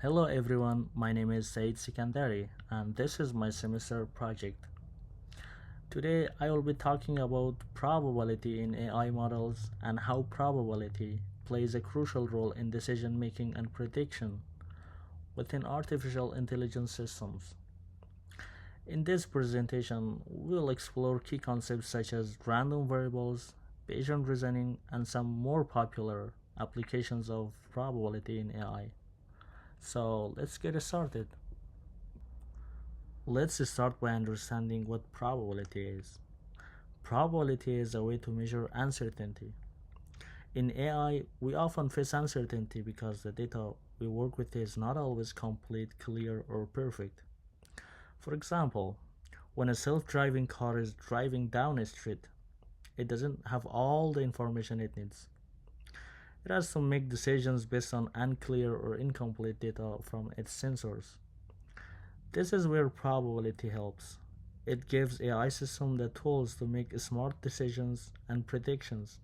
Hello everyone, my name is Said Sikandari and this is my semester project. Today I will be talking about probability in AI models and how probability plays a crucial role in decision making and prediction within artificial intelligence systems. In this presentation, we will explore key concepts such as random variables, Bayesian reasoning, and some more popular applications of probability in AI. So let's get started. Let's start by understanding what probability is. Probability is a way to measure uncertainty. In AI, we often face uncertainty because the data we work with is not always complete, clear, or perfect. For example, when a self-driving car is driving down a street, it doesn't have all the information it needs. It has to make decisions based on unclear or incomplete data from its sensors. This is where probability helps. It gives AI systems the tools to make smart decisions and predictions,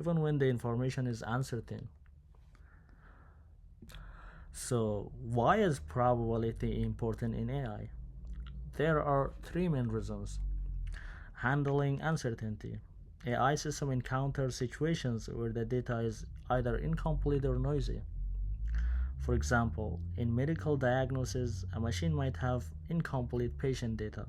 even when the information is uncertain. So, why is probability important in AI? There are three main reasons. Handling uncertainty. AI system encounters situations where the data is either incomplete or noisy. For example, in medical diagnosis, a machine might have incomplete patient data.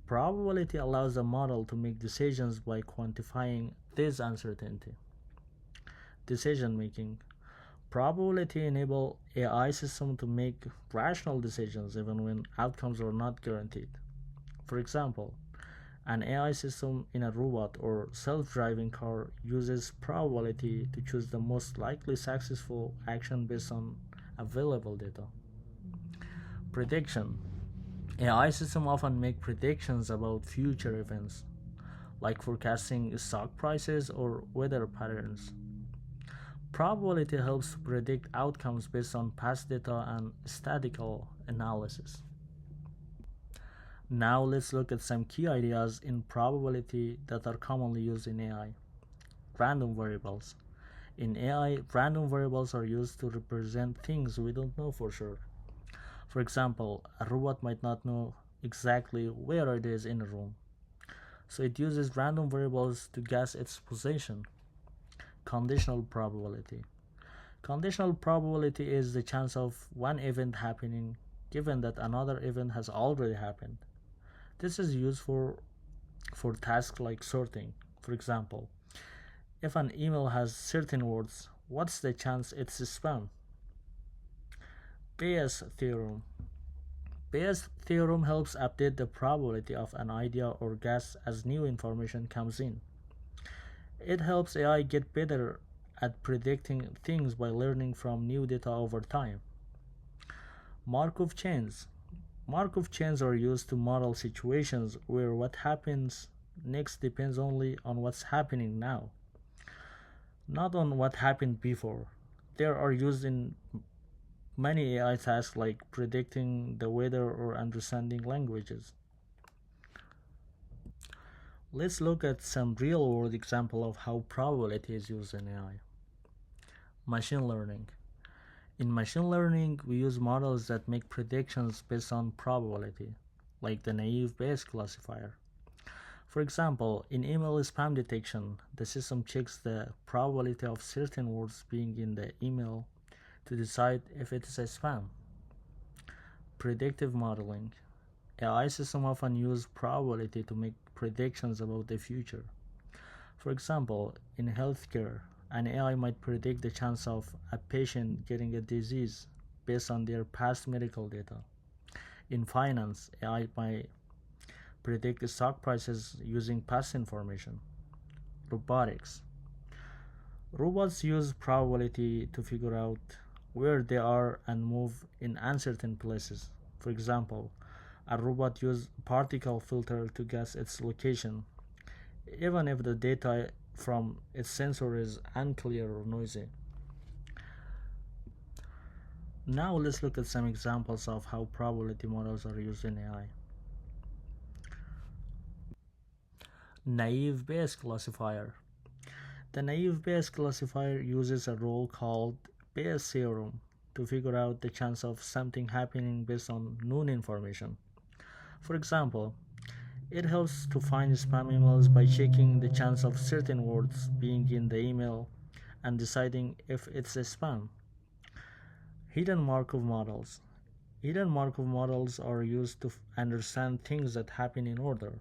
Probability allows the model to make decisions by quantifying this uncertainty. Decision making. Probability enables AI system to make rational decisions even when outcomes are not guaranteed. For example, an AI system in a robot or self-driving car uses probability to choose the most likely successful action based on available data. Prediction. AI systems often make predictions about future events, like forecasting stock prices or weather patterns. Probability helps predict outcomes based on past data and statistical analysis. Now let's look at some key ideas in probability that are commonly used in AI. Random variables. In AI, random variables are used to represent things we don't know for sure. For example, a robot might not know exactly where it is in a room, so it uses random variables to guess its position. Conditional probability. Conditional probability is the chance of one event happening given that another event has already happened. This is used for tasks like sorting. For example, if an email has certain words, what's the chance it's spam? Bayes theorem. Bayes theorem helps update the probability of an idea or guess as new information comes in. It helps AI get better at predicting things by learning from new data over time. Markov chains. Markov chains are used to model situations where what happens next depends only on what's happening now, not on what happened before. They are used in many AI tasks like predicting the weather or understanding languages. Let's look at some real-world example of how probability is used in AI. Machine learning. In machine learning, we use models that make predictions based on probability, like the naive Bayes classifier. For example, in email spam detection, the system checks the probability of certain words being in the email to decide if it is a spam. Predictive modeling. AI systems often use probability to make predictions about the future. For example, in healthcare, an AI might predict the chance of a patient getting a disease based on their past medical data. In finance, AI might predict stock prices using past information. Robotics. Robots use probability to figure out where they are and move in uncertain places. For example, a robot uses particle filter to guess its location, even if the data from its sensor is unclear or noisy. Now let's look at some examples of how probability models are used in AI. Naive Bayes classifier. The naive Bayes classifier uses a rule called Bayes theorem to figure out the chance of something happening based on known information. For example, it helps to find spam emails by checking the chance of certain words being in the email and deciding if it's a spam. Hidden Markov models. Hidden Markov models are used to understand things that happen in order,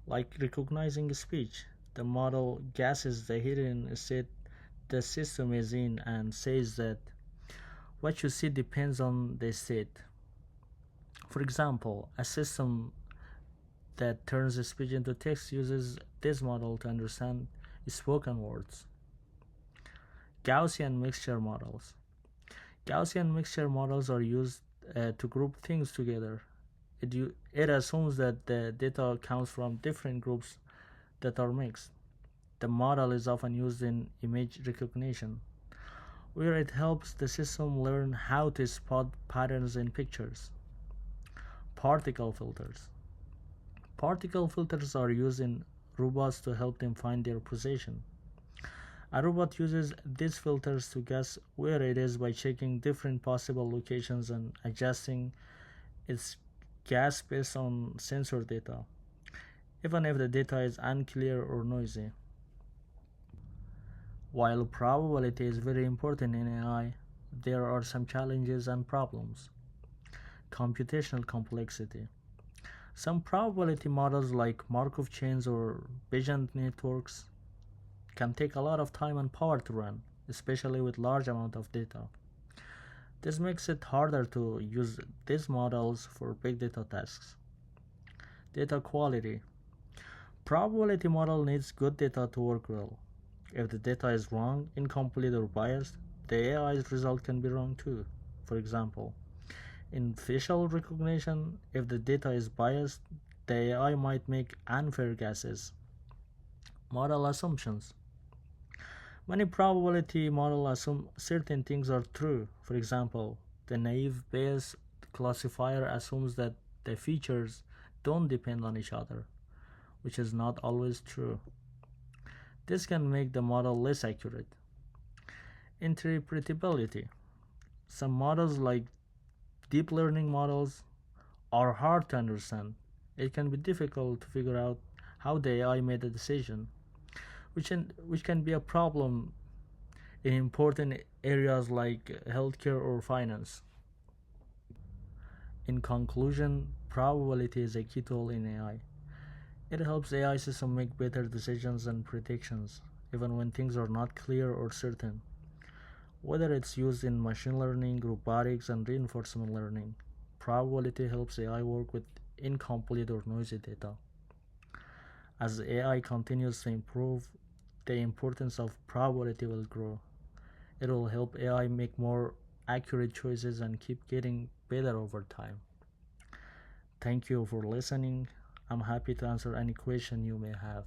like recognizing speech. The model guesses the hidden state the system is in and says that what you see depends on the state. For example, a system that turns speech into text uses this model to understand spoken words. Gaussian mixture models. Gaussian mixture models are used to group things together. It assumes that the data comes from different groups that are mixed. The model is often used in image recognition, where it helps the system learn how to spot patterns in pictures. Particle filters. Particle filters are used in robots to help them find their position. A robot uses these filters to guess where it is by checking different possible locations and adjusting its guess based on sensor data, even if the data is unclear or noisy. While probability is very important in AI, there are some challenges and problems. Computational complexity. Some probability models like Markov chains or Bayesian networks can take a lot of time and power to run, especially with large amount of data. This makes it harder to use these models for big data tasks. Data quality. Probability model needs good data to work well. If the data is wrong, incomplete or biased, the AI's result can be wrong too. For example, in facial recognition, if the data is biased, the AI might make unfair guesses. Model assumptions. Many probability models assume certain things are true. For example, the naive Bayes classifier assumes that the features don't depend on each other, which is not always true. This can make the model less accurate. Interpretability. Some models, like deep learning models, are hard to understand. It can be difficult to figure out how the AI made a decision, which can be a problem in important areas like healthcare or finance. In conclusion, probability is a key tool in AI. It helps AI systems make better decisions and predictions, even when things are not clear or certain. Whether it's used in machine learning, robotics, and reinforcement learning, probability helps AI work with incomplete or noisy data. As AI continues to improve, the importance of probability will grow. It will help AI make more accurate choices and keep getting better over time. Thank you for listening. I'm happy to answer any question you may have.